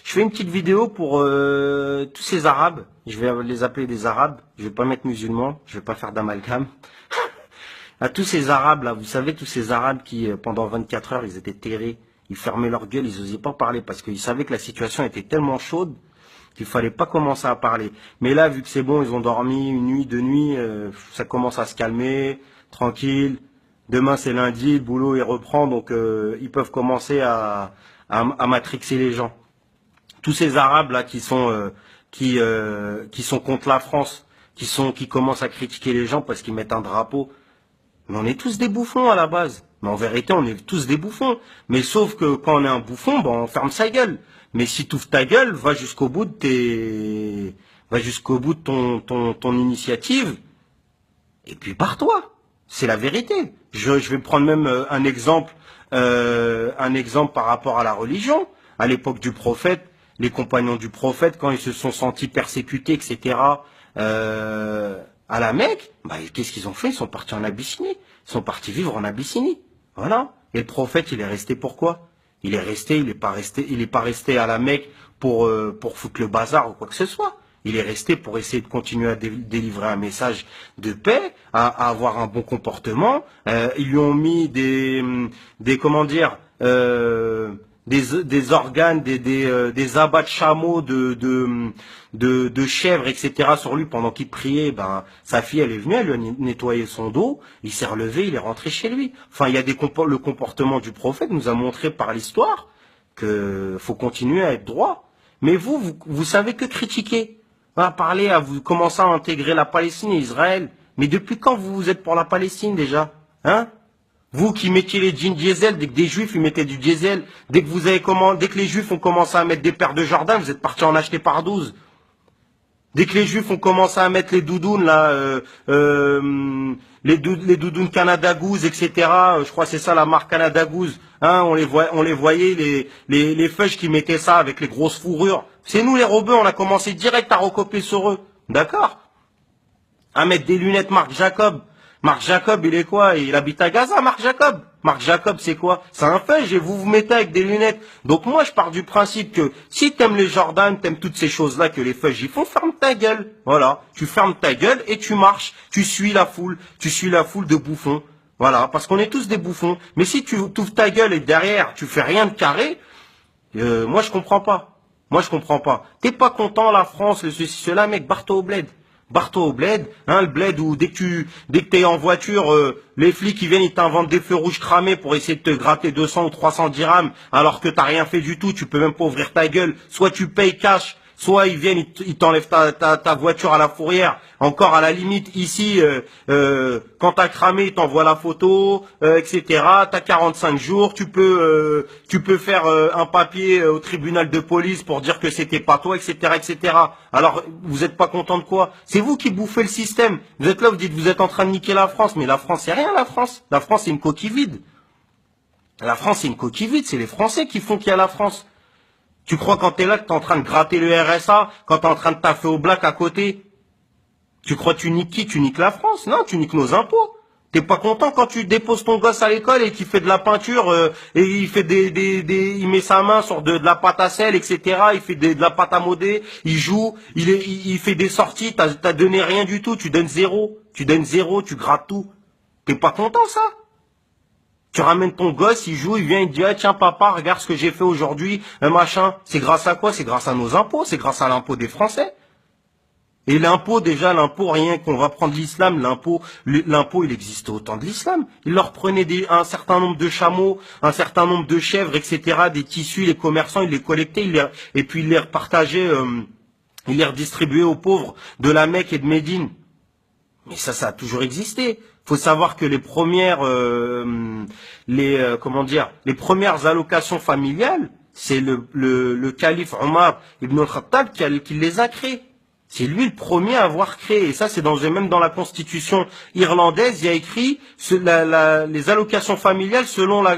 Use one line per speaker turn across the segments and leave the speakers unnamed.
Je fais une petite vidéo pour tous ces Arabes. Je vais les appeler des Arabes. Je vais pas mettre musulmans. Je vais pas faire d'amalgame. À tous ces Arabes là, vous savez, tous ces Arabes qui pendant 24 heures ils étaient terrés, ils fermaient leur gueule, ils osaient pas parler parce qu'ils savaient que la situation était tellement chaude qu'il fallait pas commencer à parler. Mais là, vu que c'est bon, ils ont dormi une nuit, deux nuits, ça commence à se calmer, tranquille. Demain c'est lundi, le boulot il reprend, donc ils peuvent commencer à matrixer les gens. Tous ces Arabes là qui sont contre la France, qui commencent à critiquer les gens parce qu'ils mettent un drapeau. Mais on est tous des bouffons à la base. Mais en vérité, on est tous des bouffons. Mais sauf que quand on est un bouffon, ben on ferme sa gueule. Mais si tu ouvres ta gueule, va jusqu'au bout de ton initiative. Et puis pars-toi. C'est la vérité. Je vais prendre même un exemple par rapport à la religion. À l'époque du prophète, les compagnons du prophète, quand ils se sont sentis persécutés, etc., à la Mecque, bah, qu'est-ce qu'ils ont fait? Ils sont partis en Abyssinie. Ils sont partis vivre en Abyssinie. Voilà. Et le prophète, il est resté pourquoi? Il est pas resté à la Mecque pour foutre le bazar ou quoi que ce soit. Il est resté pour essayer de continuer à délivrer un message de paix, à avoir un bon comportement. Ils lui ont mis comment dire, des organes, des abats de chameaux, de chèvres, etc. sur lui pendant qu'il priait. Ben, sa fille, elle est venue, elle lui a nettoyé son dos. Il s'est relevé, il est rentré chez lui. Enfin, il y a le comportement du prophète nous a montré par l'histoire que faut continuer à être droit. Mais vous savez que critiquer. À parler, à vous commencer à intégrer la Palestine et Israël. Mais depuis quand vous êtes pour la Palestine déjà? Hein? Vous qui mettiez les jeans diesel, dès que des juifs ils mettaient du diesel, dès que les juifs ont commencé à mettre des paires de Jordan, vous êtes partis en acheter par 12. Dès que les juifs ont commencé à mettre les doudounes là, les doudounes Canada Goose, etc. Je crois que c'est ça la marque Canada Goose. Hein, on les voyait les feuilles qui mettaient ça avec les grosses fourrures. C'est nous les robeux, on a commencé direct à recopier sur eux, d'accord? À mettre des lunettes Marc Jacob. Marc Jacob, il est quoi? Il habite à Gaza, Marc Jacob. Marc Jacob, c'est quoi? C'est un feuille et vous mettez avec des lunettes. Donc moi, je pars du principe que si t'aimes les Jordan, t'aimes toutes ces choses-là que les feuilles y font, ferme ta gueule. Voilà. Tu fermes ta gueule et tu marches. Tu suis la foule. Tu suis la foule de bouffons. Voilà. Parce qu'on est tous des bouffons. Mais si tu ouvres ta gueule et derrière, tu fais rien de carré, moi, je comprends pas. Moi, je comprends pas. T'es pas content, la France, le ceci, cela, mec, barre-toi au bled. Barre-toi au bled, hein, le bled où dès que t'es en voiture, les flics ils viennent, ils t'inventent des feux rouges cramés pour essayer de te gratter 200 ou 300 dirhams, alors que t'as rien fait du tout, tu peux même pas ouvrir ta gueule. Soit tu payes cash, soit ils viennent, ils t'enlèvent ta voiture à la fourrière. Encore à la limite ici, quand t'as cramé, ils t'envoient la photo, etc. T'as 45 jours, tu peux faire un papier au tribunal de police pour dire que c'était pas toi, etc., etc. Alors vous êtes pas content de quoi? C'est vous qui bouffez le système. Vous êtes là, vous dites vous êtes en train de niquer la France, mais la France c'est rien, la France. La France c'est une coquille vide. La France c'est une coquille vide, c'est les Français qui font qu'il y a la France. Tu crois quand t'es là que t'es en train de gratter le RSA, quand t'es en train de taffer au black à côté? Tu crois que tu niques qui? Tu niques la France? Non, tu niques nos impôts. T'es pas content quand tu déposes ton gosse à l'école et qu'il fait de la peinture et il fait il met sa main sur de la pâte à sel, etc. Il fait de la pâte à modeler, il joue, il fait des sorties, t'as donné rien du tout, tu donnes zéro, tu grattes tout. T'es pas content ça? Tu ramènes ton gosse, il joue, il vient, il dit, ah, tiens papa, regarde ce que j'ai fait aujourd'hui, un machin. C'est grâce à quoi? C'est grâce à nos impôts, c'est grâce à l'impôt des Français. Et l'impôt, déjà, l'impôt, rien qu'on va prendre l'islam, l'impôt, il existait au temps de l'islam. Il leur prenait un certain nombre de chameaux, un certain nombre de chèvres, etc., des tissus, les commerçants, ils les collectaient, et puis ils les repartageaient, ils les redistribuaient aux pauvres de la Mecque et de Médine. Mais ça a toujours existé. Faut savoir que les premières, les premières allocations familiales, c'est le calife Omar ibn al-Khattab qui les a créées. C'est lui le premier à avoir créé. Et ça, c'est même dans la constitution irlandaise, il y a écrit les allocations familiales selon la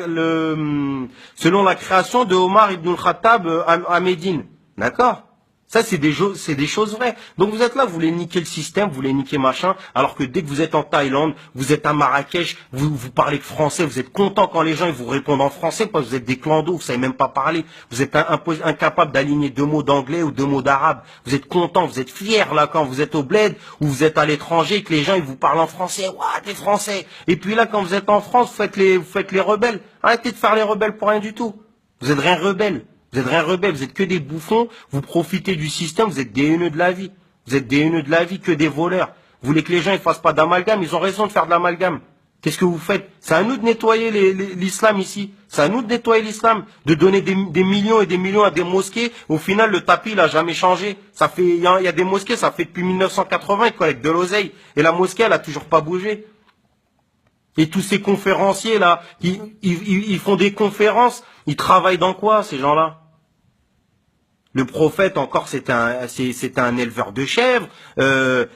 création de Omar ibn al-Khattab à Médine. D'accord? Ça, c'est des choses vraies. Donc vous êtes là, vous voulez niquer le système, vous voulez niquer machin, alors que dès que vous êtes en Thaïlande, vous êtes à Marrakech, vous parlez que français, vous êtes content quand les gens ils vous répondent en français, parce que vous êtes des clandos, vous savez même pas parler, vous êtes incapable d'aligner deux mots d'anglais ou deux mots d'arabe. Vous êtes content, vous êtes fier là quand vous êtes au bled ou vous êtes à l'étranger, que les gens ils vous parlent en français, ouah, t'es français. Et puis là, quand vous êtes en France, vous faites les rebelles. Arrêtez de faire les rebelles pour rien du tout. Vous êtes rien rebelle. Vous êtes rien rebelle, vous êtes que des bouffons, vous profitez du système, vous êtes des haineux de la vie. Vous êtes des haineux de la vie, que des voleurs. Vous voulez que les gens ne fassent pas d'amalgame, ils ont raison de faire de l'amalgame. Qu'est-ce que vous faites? C'est à nous de nettoyer l'islam ici. C'est à nous de nettoyer l'islam, de donner des millions et des millions à des mosquées. Au final, le tapis, il a jamais changé. Il y a des mosquées, ça fait depuis 1980, ils collectent de l'oseille. Et la mosquée, elle a toujours pas bougé. Et tous ces conférenciers là, ils font des conférences, ils travaillent dans quoi ces gens-là? Le prophète encore c'était un éleveur de chèvres,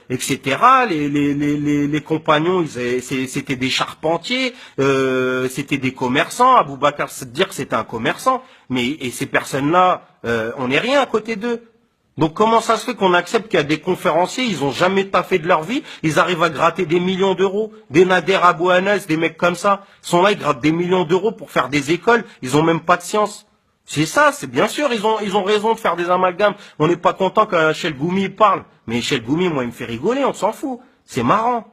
etc. Les compagnons c'était des charpentiers, c'était des commerçants. Abou Bakr dire que c'était un commerçant, et ces personnes-là, on n'est rien à côté d'eux. Donc comment ça se fait qu'on accepte qu'il y a des conférenciers, ils ont jamais taffé de leur vie, ils arrivent à gratter des millions d'euros, des Nader Abou Anas, des mecs comme ça, sont là, ils grattent des millions d'euros pour faire des écoles, ils ont même pas de science. C'est ça, c'est bien sûr, ils ont raison de faire des amalgames. On n'est pas content quand Chel Goumi parle, mais Chel Goumi, moi, il me fait rigoler, on s'en fout, c'est marrant.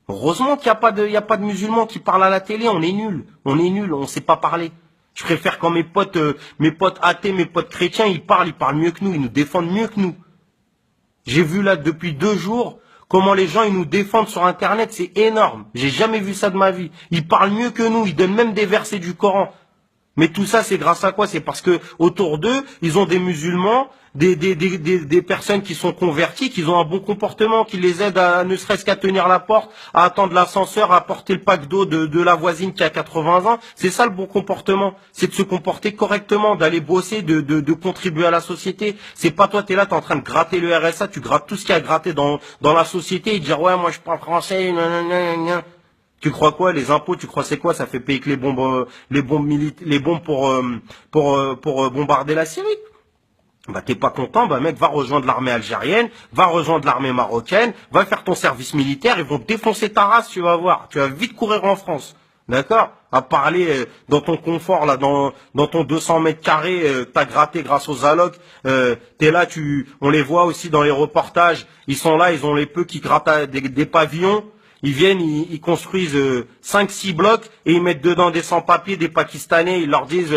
Heureusement qu'il n'y a pas de musulmans qui parlent à la télé, on est nuls, on sait pas parler. Je préfère quand mes potes athées, mes potes chrétiens, ils parlent mieux que nous, ils nous défendent mieux que nous. J'ai vu là depuis 2 jours comment les gens ils nous défendent sur Internet, c'est énorme. J'ai jamais vu ça de ma vie. Ils parlent mieux que nous, ils donnent même des versets du Coran. Mais tout ça, c'est grâce à quoi? C'est parce que autour d'eux, ils ont des musulmans, des personnes qui sont converties, qui ont un bon comportement, qui les aident à ne serait-ce qu'à tenir la porte, à attendre l'ascenseur, à porter le pack d'eau de la voisine qui a 80 ans. C'est ça le bon comportement. C'est de se comporter correctement, d'aller bosser, de contribuer à la société. C'est pas toi, t'es là, t'es en train de gratter le RSA, tu grattes tout ce qu'il y a gratté dans la société et dire ouais, moi je parle français, nanana. Tu crois quoi? Les impôts, tu crois c'est quoi? Ça fait payer que les bombes pour bombarder la Syrie. Bah t'es pas content, bah mec, va rejoindre l'armée algérienne, va rejoindre l'armée marocaine, va faire ton service militaire, ils vont te défoncer ta race, tu vas voir. Tu vas vite courir en France. D'accord? À parler dans ton confort, là, dans ton 200 mètres carrés, t'as gratté grâce aux allocs, t'es là, on les voit aussi dans les reportages, ils sont là, ils ont les peu qui grattent des pavillons. Ils viennent, ils construisent 5-6 blocs et ils mettent dedans des sans-papiers, des Pakistanais. Ils leur disent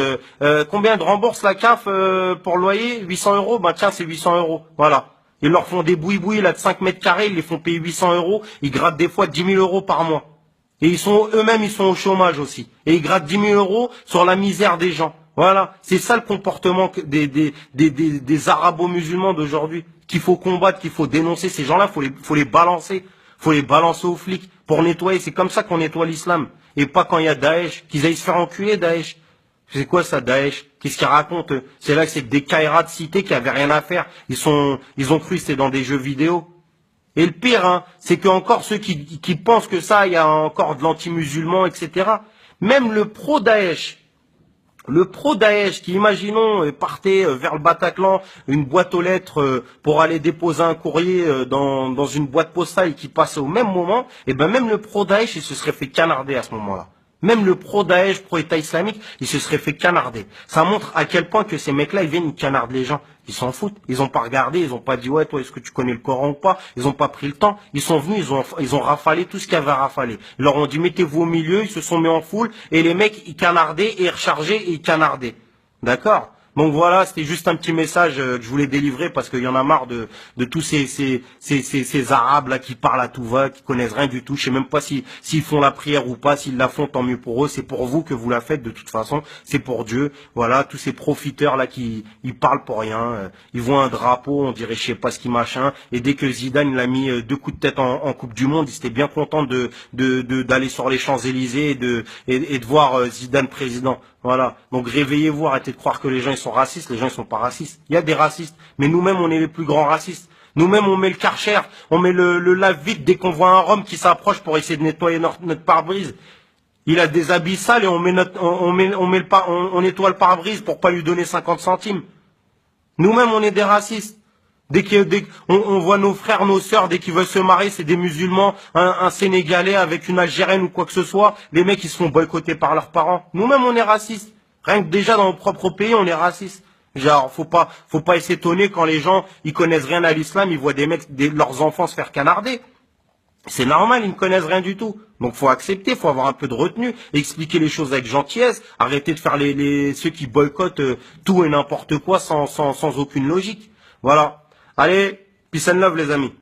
combien de rembourse la CAF pour le loyer? 800 euros. Bah tiens, c'est 800 euros. Voilà. Ils leur font des boui-boui là de 5 mètres carrés. Ils les font payer 800 euros. Ils grattent des fois 10 000 euros par mois. Et eux-mêmes, ils sont au chômage aussi. Et ils grattent 10 000 euros sur la misère des gens. Voilà. C'est ça le comportement des arabo-musulmans d'aujourd'hui qu'il faut combattre, qu'il faut dénoncer. Ces gens-là, faut les balancer. Faut les balancer aux flics pour nettoyer. C'est comme ça qu'on nettoie l'islam. Et pas quand il y a Daesh. Qu'ils aillent se faire enculer, Daesh. C'est quoi ça, Daesh? Qu'est-ce qu'ils racontent? C'est là que c'est des caïras de cité qui avaient rien à faire. Ils ont cru que c'était dans des jeux vidéo. Et le pire, hein, c'est que encore ceux qui pensent que ça, il y a encore de l'anti-musulman, etc. Même le pro-Daesh qui, imaginons, partait vers le Bataclan, une boîte aux lettres pour aller déposer un courrier dans une boîte postale qui passait au même moment, et ben même le pro-Daesh, il se serait fait canarder à ce moment-là. Même le pro-Daesh, pro-État islamique, il se serait fait canarder. Ça montre à quel point que ces mecs-là, ils viennent, ils canardent les gens. Ils s'en foutent. Ils ont pas regardé, ils ont pas dit, ouais, toi, est-ce que tu connais le Coran ou pas? Ils ont pas pris le temps. Ils sont venus, ils ont rafalé tout ce qu'il y avait à rafaler. Ils leur ont dit, mettez-vous au milieu, ils se sont mis en foule, et les mecs, ils canardaient, et ils rechargeaient, et ils canardaient. D'accord? Donc voilà, c'était juste un petit message que je voulais délivrer parce qu'il y en a marre de tous ces Arabes là qui parlent à tout va, qui connaissent rien du tout. Je sais même pas s'ils font la prière ou pas, s'ils la font, tant mieux pour eux. C'est pour vous que vous la faites de toute façon. C'est pour Dieu. Voilà, tous ces profiteurs là qui ils parlent pour rien. Ils voient un drapeau, on dirait je sais pas ce qui machin. Et dès que Zidane il a mis 2 coups de tête en Coupe du Monde, ils étaient bien contents d'aller sur les Champs-Élysées et de voir Zidane président. Voilà. Donc réveillez-vous, arrêtez de croire que les gens ils sont racistes, les gens ils sont pas racistes. Il y a des racistes, mais nous-mêmes on est les plus grands racistes. Nous-mêmes on met le Karcher, on met le lave-vite dès qu'on voit un Rome qui s'approche pour essayer de nettoyer notre pare-brise. Il a des habits sales et on nettoie le pare-brise pour pas lui donner 50 centimes. Nous-mêmes on est des racistes. On voit nos frères, nos sœurs, dès qu'ils veulent se marier, c'est des musulmans, un Sénégalais avec une Algérienne ou quoi que ce soit. Les mecs, ils se font boycotter par leurs parents. Nous-mêmes, on est racistes. Rien que déjà dans nos propres pays, on est racistes. Genre, faut pas s'étonner quand les gens, ils connaissent rien à l'islam, ils voient des mecs, leurs enfants se faire canarder. C'est normal, ils ne connaissent rien du tout. Donc faut accepter, faut avoir un peu de retenue, expliquer les choses avec gentillesse, arrêter de faire ceux qui boycottent tout et n'importe quoi sans aucune logique. Voilà. Allez, peace and love les amis.